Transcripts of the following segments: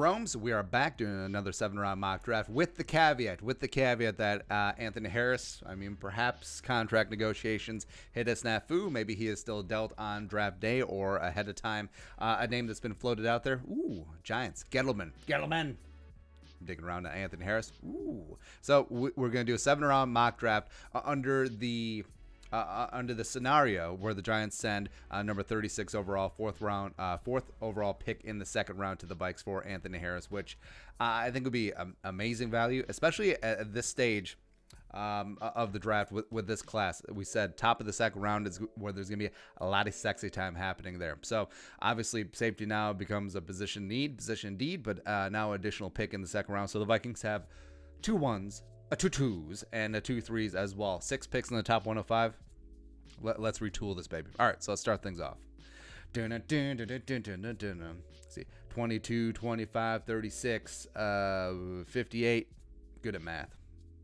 Jerome. So we are back doing another 7-round mock draft with the caveat that Anthony Harris, perhaps contract negotiations hit a snafu. Maybe he is still dealt on draft day or ahead of time. A name that's been floated out there. Ooh, Giants. Gettleman. Digging around to Anthony Harris. Ooh. So we're going to do a 7-round mock draft under the scenario where the Giants send number 36 overall, fourth overall pick in the second round to the Vikes for Anthony Harris, which I think would be amazing value, especially at this stage of the draft with this class. We said top of the second round is where there's going to be a lot of sexy time happening there. So obviously safety now becomes a position indeed, but now additional pick in the second round. So the Vikings have 2 1s, a 2 2s, and a 2 3s as well. 6 picks in the top 105. Let's retool this baby. All right, so let's start things off. See, 22, 25, 36, 58. Good at math.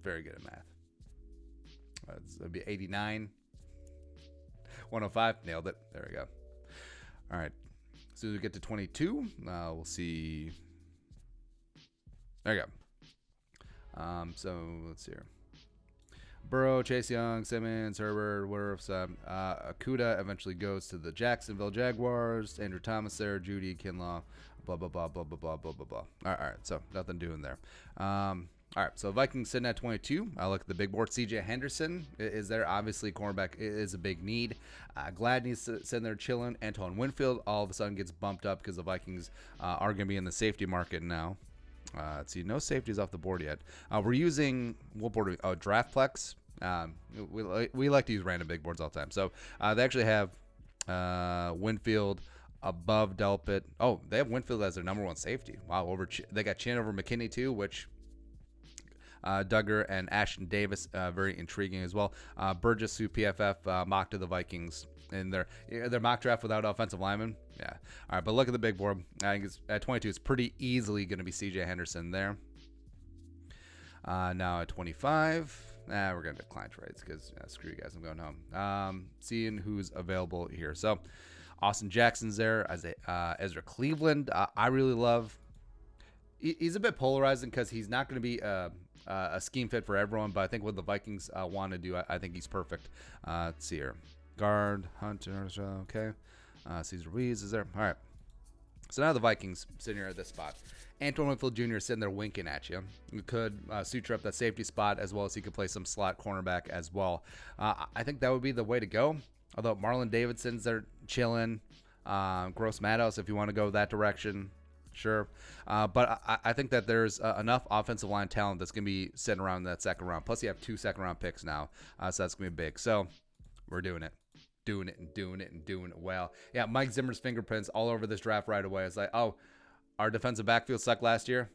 Very good at math. That'd be 89. 105. Nailed it. There we go. All right. As soon as we get to 22, we'll see. There you go. So let's see here. Burrow, Chase Young, Simmons, Herbert, Wirfs, Akuda eventually goes to the Jacksonville Jaguars. Andrew Thomas there, Judy, Kinlaw, blah, blah, blah, blah, blah, blah, blah, blah, blah. All right, so nothing doing there. All right, so Vikings sitting at 22. I look at the big board. C.J. Henderson is there. Obviously, cornerback is a big need. Gladney's sitting there chilling. Antoine Winfield all of a sudden gets bumped up because the Vikings are going to be in the safety market now. Let's see, no safeties off the board yet. We're using, what board are we? Oh, Draftplex. We like to use random big boards all the time. So they actually have Winfield above Delpit. Oh, they have Winfield as their number 1 safety. Wow, they got Chin over McKinney too, which Duggar and Ashton Davis, very intriguing as well. Burgess, who PFF mocked to the Vikings in their mock draft without offensive linemen. Yeah. All right, but look at the big board. I think at 22, it's pretty easily going to be C.J. Henderson there. Now at 25, we're going to decline trades because screw you guys, I'm going home. Seeing who's available here. So Austin Jackson's there as Ezra Cleveland. I really love. He's a bit polarizing because he's not going to be a scheme fit for everyone, but I think what the Vikings want to do, I think he's perfect. Let's see here. Guard, Hunter, okay. Cesar Ruiz is there. All right. So now the Vikings sitting here at this spot. Antoine Winfield Jr. sitting there winking at you. You could suture up that safety spot as well as he could play some slot cornerback as well. I think that would be the way to go. Although Marlon Davidson's there chilling. Gross Matos, if you want to go that direction. Sure. But I think that there's enough offensive line talent that's going to be sitting around that second round. Plus, you have 2 second-round picks now, so that's going to be big. So we're doing it. Doing it well. Yeah, Mike Zimmer's fingerprints all over this draft right away. It's like, oh, our defensive backfield sucked last year.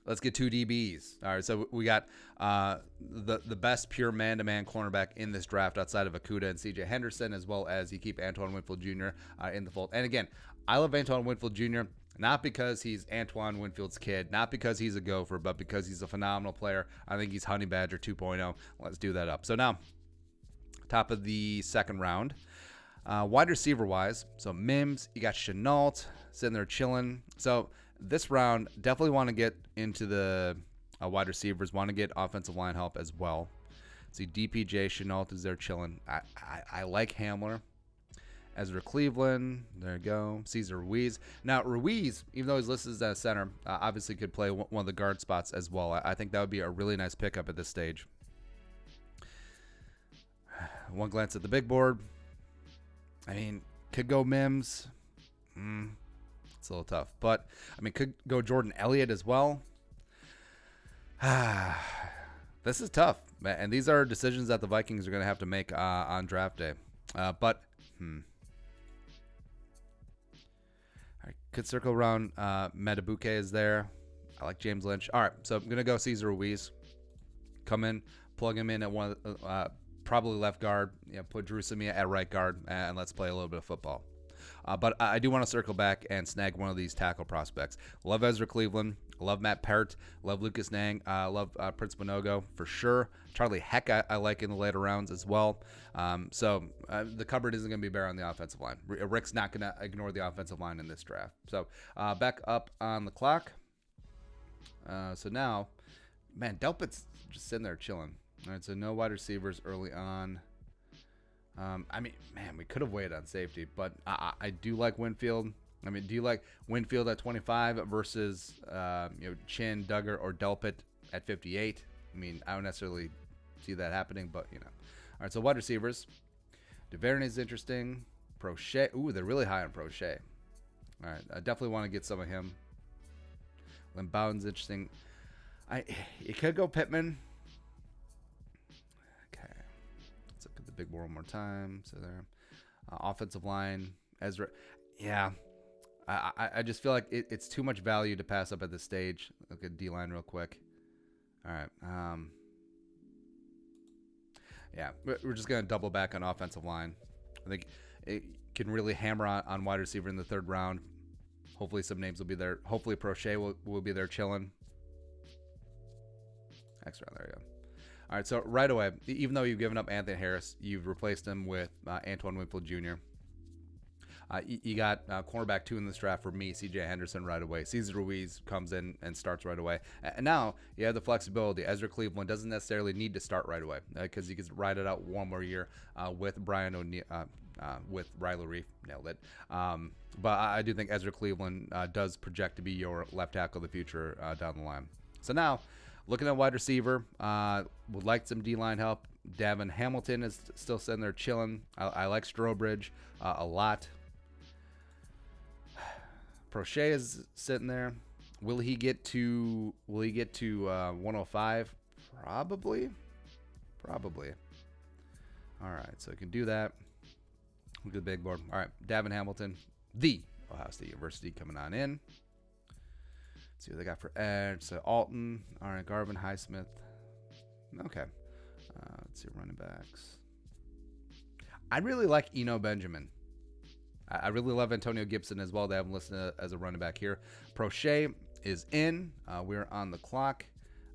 Let's get 2 DBs. All right, so we got the best pure man-to-man cornerback in this draft outside of Akuda and C.J. Henderson, as well as you keep Antoine Winfield Jr. In the fold. And again, I love Antoine Winfield Jr., not because he's Antoine Winfield's kid, not because he's a gopher, but because he's a phenomenal player. I think he's Honey Badger 2.0. Let's do that up. So now, top of the second round. Wide receiver-wise, so Mims, you got Chenault sitting there chilling. So this round, definitely want to get into the wide receivers, want to get offensive line help as well. See, DPJ, Chenault is there chilling. I like Hamler. Ezra Cleveland, there you go. Cesar Ruiz. Now, Ruiz, even though he's listed as a center, obviously could play one of the guard spots as well. I think that would be a really nice pickup at this stage. One glance at the big board. I mean, could go Mims. It's a little tough. But, I mean, could go Jordan Elliott as well. This is tough. And these are decisions that the Vikings are going to have to make on draft day. But, I could circle around. Metabuke is there. I like James Lynch. All right, so I'm going to go Cesar Ruiz. Come in, plug him in at one of the, probably left guard. Put Drew Samia at right guard, and let's play a little bit of football. But I do want to circle back and snag one of these tackle prospects. Love Ezra Cleveland. Love Matt Pert. Love Lucas Nang. Love Prince Minogo for sure. Charlie Heck I like in the later rounds as well. So the cupboard isn't going to be bare on the offensive line. Rick's not going to ignore the offensive line in this draft. So back up on the clock. So now, man, Delpit's just sitting there chilling. All right, so no wide receivers early on. I mean, man, we could have waited on safety, but I do like Winfield. I mean, do you like Winfield at 25 versus Chin, Duggar, or Delpit at 58? I mean, I don't necessarily see that happening, but you know. All right, so wide receivers. Duvernay's interesting. Prochet. Ooh, they're really high on Prochet. All right, I definitely want to get some of him. Lynn Bowden's interesting. You could go Pittman. Okay, let's look at the big board one more time. So there, offensive line, Ezra. Yeah, I just feel like it's too much value to pass up at this stage. Look at D-line real quick. All right. Yeah, we're just gonna double back on offensive line. I think it can really hammer on wide receiver in the third round. Hopefully some names will be there. Hopefully Prochet will be there chilling. Next round, there you go. All right, so right away, even though you've given up Anthony Harris, you've replaced him with Antoine Winfield Jr. You got cornerback 2 in this draft for me, C.J. Henderson right away. Cesar Ruiz comes in and starts right away. And now you have the flexibility. Ezra Cleveland doesn't necessarily need to start right away because he can ride it out one more year with Brian O'Neill, with Riley Reef. Nailed it. But I do think Ezra Cleveland does project to be your left tackle of the future down the line. So now, looking at wide receiver, would like some D-line help. Davin Hamilton is still sitting there chilling. I like Strobridge a lot. Prochet is sitting there. Will he get to 105? Probably. All right, so we can do that. Look at the big board. All right, Davin Hamilton, the Ohio State University coming on in. Let's see what they got for edge. So Alton. All right, Garvin Highsmith. Okay. Let's see running backs. I really like Eno Benjamin. I really love Antonio Gibson as well. They have him listed as a running back here. Prochet is in. We're on the clock.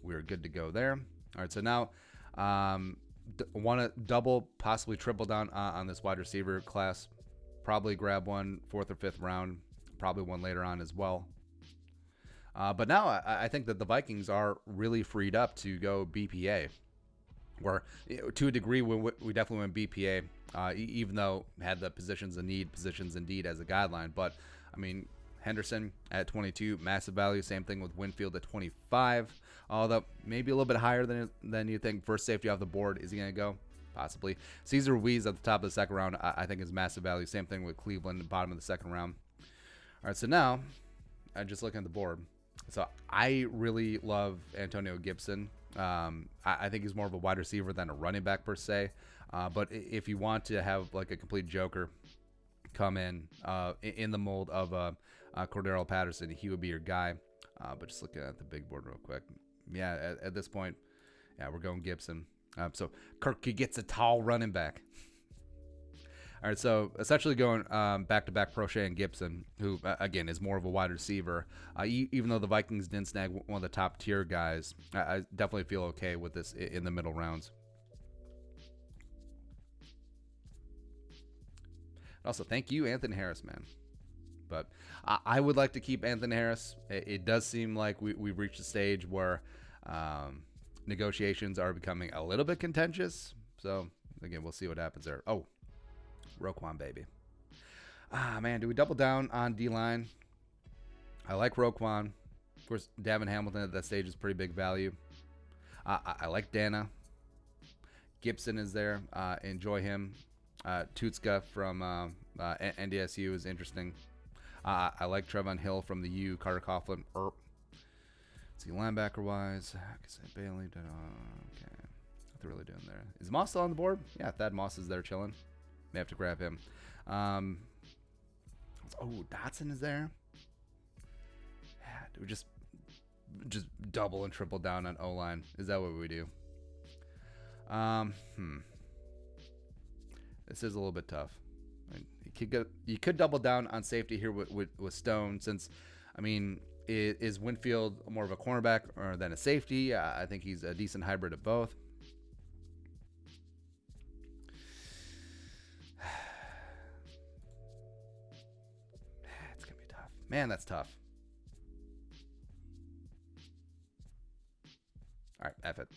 We're good to go there. All right, so now want to double, possibly triple down on this wide receiver class. Probably grab one 4th or 5th round. Probably one later on as well. But now I think that the Vikings are really freed up to go BPA. Where to a degree we definitely went BPA, even though had the positions indeed as a guideline. But I mean, Henderson at 22, massive value. Same thing with Winfield at 25, although maybe a little bit higher than you think. First safety off the board, is he going to go? Possibly. Cesar Ruiz at the top of the second round, I think is massive value. Same thing with Cleveland, bottom of the second round. All right, so now I'm just looking at the board. So I really love Antonio Gibson. I think he's more of a wide receiver than a running back per se. But if you want to have like a complete joker come in the mold of Cordero Patterson, he would be your guy. But just looking at the big board real quick. Yeah, at this point, yeah, we're going Gibson. So Kirk gets a tall running back. All right, so essentially going back-to-back Prochet and Gibson, who, again, is more of a wide receiver. Even though the Vikings didn't snag one of the top-tier guys, I definitely feel okay with this in the middle rounds. Also, thank you, Anthony Harris, man. But I would like to keep Anthony Harris. It does seem like we've reached a stage where negotiations are becoming a little bit contentious. So, again, we'll see what happens there. Oh. Roquan, baby. Man, do we double down on D-line? I like Roquan. Of course, Davin Hamilton at that stage is pretty big value. I like Dana. Gibson is there. Enjoy him. Tutska from NDSU is interesting. I like Trevon Hill from the U. Carter Coughlin. Let's see, linebacker-wise. Bailey. Okay. What they're really doing there. Is Moss still on the board? Yeah, Thad Moss is there chilling. May have to grab him. Oh, Dotson is there. Yeah, do we just double and triple down on O-line? Is that what we do? This is a little bit tough. You could double down on safety here with Stone, since, I mean, is Winfield more of a cornerback or than a safety? I think he's a decent hybrid of both. It's gonna be tough, man. That's tough. All right, F it.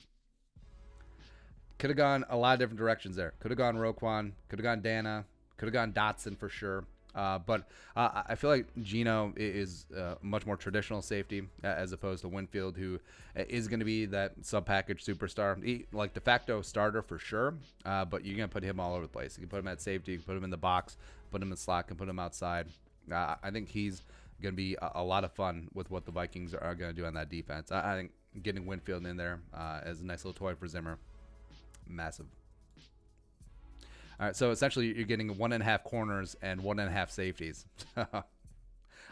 Could have gone a lot of different directions there. Could have gone Roquan. Could have gone Dana. Could have gone Dotson for sure. But I feel like Geno is much more traditional safety as opposed to Winfield, who is going to be that sub-package superstar. Like de facto starter for sure, but you're going to put him all over the place. You can put him at safety, you can put him in the box, put him in slot, and put him outside. I think he's going to be a lot of fun with what the Vikings are going to do on that defense. I think getting Winfield in there as a nice little toy for Zimmer, massive. All right, so essentially you're getting 1.5 corners and 1.5 safeties.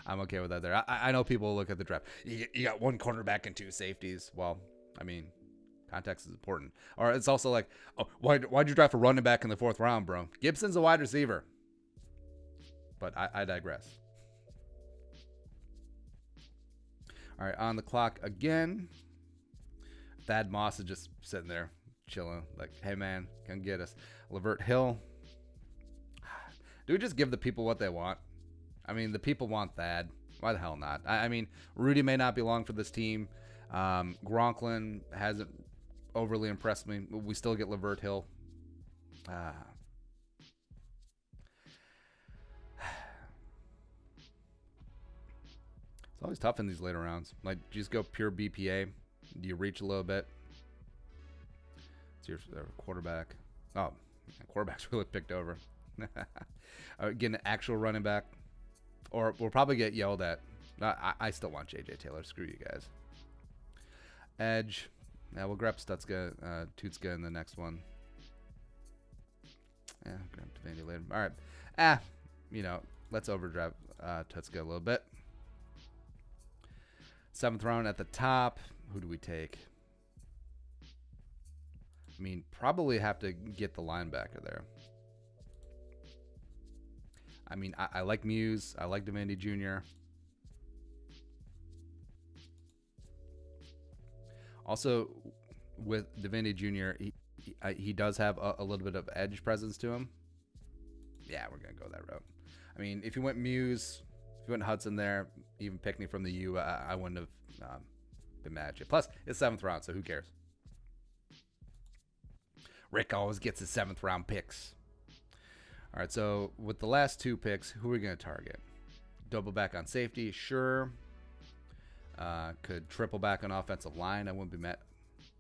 I'm okay with that there. I know people look at the draft. You got 1 cornerback and 2 safeties. Well, I mean, context is important. Or it's also like, oh, why'd you draft a running back in the 4th round, bro? Gibson's a wide receiver. But I digress. All right, on the clock again. Thad Moss is just sitting there chilling, like, hey man, come get us. Lavert Hill. Do we just give the people what they want? I mean, the people want Thad. Why the hell not? I mean, Rudy may not be long for this team. Gronklin hasn't overly impressed me. We still get Lavert Hill. It's always tough in these later rounds. Like, do you just go pure BPA? Do you reach a little bit? It's your quarterback. Oh, quarterback's really picked over. Get an actual running back. Or we'll probably get yelled at. I still want J.J. Taylor. Screw you guys. Edge. Yeah, we'll grab Tutska in the next one. Yeah, grab Devaney later. All right. Let's overdraft Tutska a little bit. 7th round at the top. Who do we take? I mean, probably have to get the linebacker there. I mean, I like Muse. I like Devaney Jr. Also, with Devaney Jr., he does have a little bit of edge presence to him. Yeah, we're going to go that route. I mean, if you went Muse, if you went Hudson there, even Pickney from the U, I wouldn't have been mad at you. Plus, it's 7th round, so who cares? Rick always gets his 7th round picks. All right, so with the last 2 picks, who are we going to target? Double back on safety, sure. Could triple back on offensive line. I wouldn't be mad.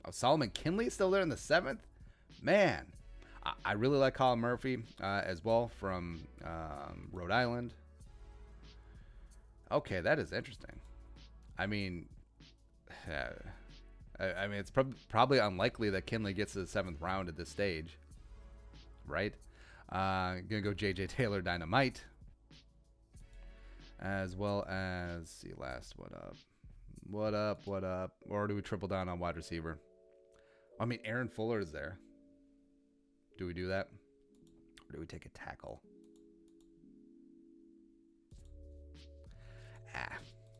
Oh, Solomon Kinley still there in the 7th? Man, I really like Colin Murphy as well from Rhode Island. Okay, that is interesting. I mean, it's probably unlikely that Kinley gets to the 7th round at this stage, right? Gonna go J.J. Taylor Dynamite, as well as see last what up, or do we triple down on wide receiver? I mean, Aaron Fuller is there. Do we do that, or do we take a tackle?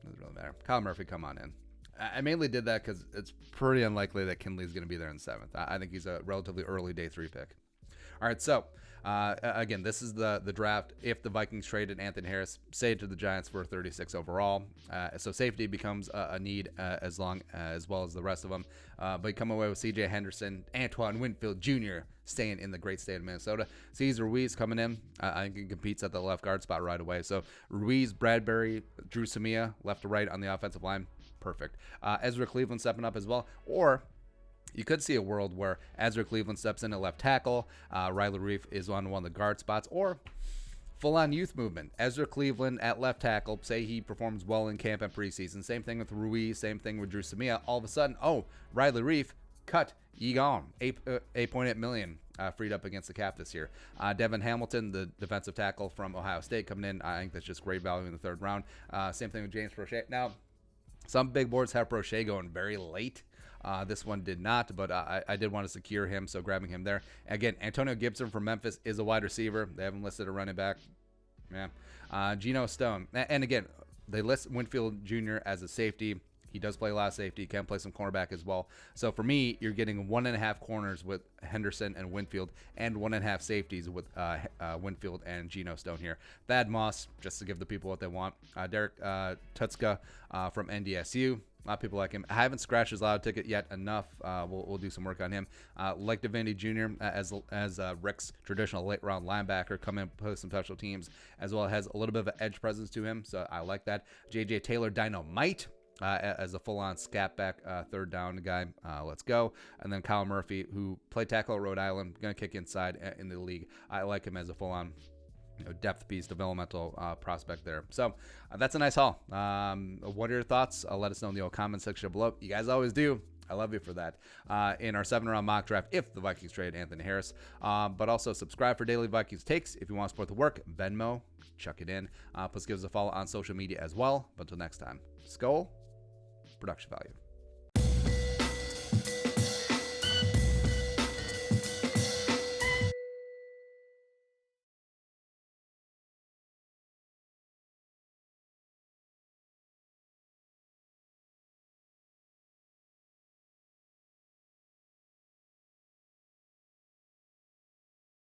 Doesn't really matter. Kyle Murphy, come on in. I mainly did that because it's pretty unlikely that Kinley's going to be there in the 7th. I think he's a relatively early day 3 pick. All right, so again, this is the draft. If the Vikings traded Anthony Harris, say to the Giants for 36 overall, so safety becomes a need as well as the rest of them. But you come away with C.J. Henderson, Antoine Winfield Jr. staying in the great state of Minnesota. Cesar Ruiz coming in. I think he competes at the left guard spot right away. So Ruiz, Bradbury, Drew Samia, left to right on the offensive line. Perfect. Ezra Cleveland stepping up as well. Or you could see a world where Ezra Cleveland steps in at left tackle. Riley Reef is on one of the guard spots. Or full-on youth movement. Ezra Cleveland at left tackle. Say he performs well in camp and preseason. Same thing with Ruiz. Same thing with Drew Samia. All of a sudden, Riley Reef, cut. Ye gone. $8.8 million freed up against the cap this year. Devin Hamilton, the defensive tackle from Ohio State, coming in. I think that's just great value in the 3rd round. Same thing with James Prochet. Now, some big boards have Prochet going very late. This one did not, but I did want to secure him, so grabbing him there. Again, Antonio Gibson from Memphis is a wide receiver. They haven't listed a running back. Yeah. Geno Stone. And again, they list Winfield Jr. as a safety. He does play a lot of safety. Can play some cornerback as well. So for me, you're getting 1.5 corners with Henderson and Winfield, and 1.5 safeties with Winfield and Geno Stone here. Thad Moss, just to give the people what they want. Derek Tutska from NDSU. A lot of people like him. I haven't scratched his lotto ticket yet enough. We'll do some work on him. Like Devaney Jr. as Rick's traditional late round linebacker, come in, play some special teams, as well as a little bit of an edge presence to him. So I like that. J.J. Taylor Dynamite. As a full-on scat back third down guy. Let's go. And then Kyle Murphy, who played tackle at Rhode Island, going to kick inside in the league. I like him as a full-on depth piece, developmental prospect there. So that's a nice haul. What are your thoughts? Let us know in the comment section below. You guys always do. I love you for that. In our 7-round mock draft, if the Vikings trade Anthony Harris. But also subscribe for daily Vikings takes. If you want to support the work, Venmo, chuck it in. Plus give us a follow on social media as well. But until next time, Skull. Production value.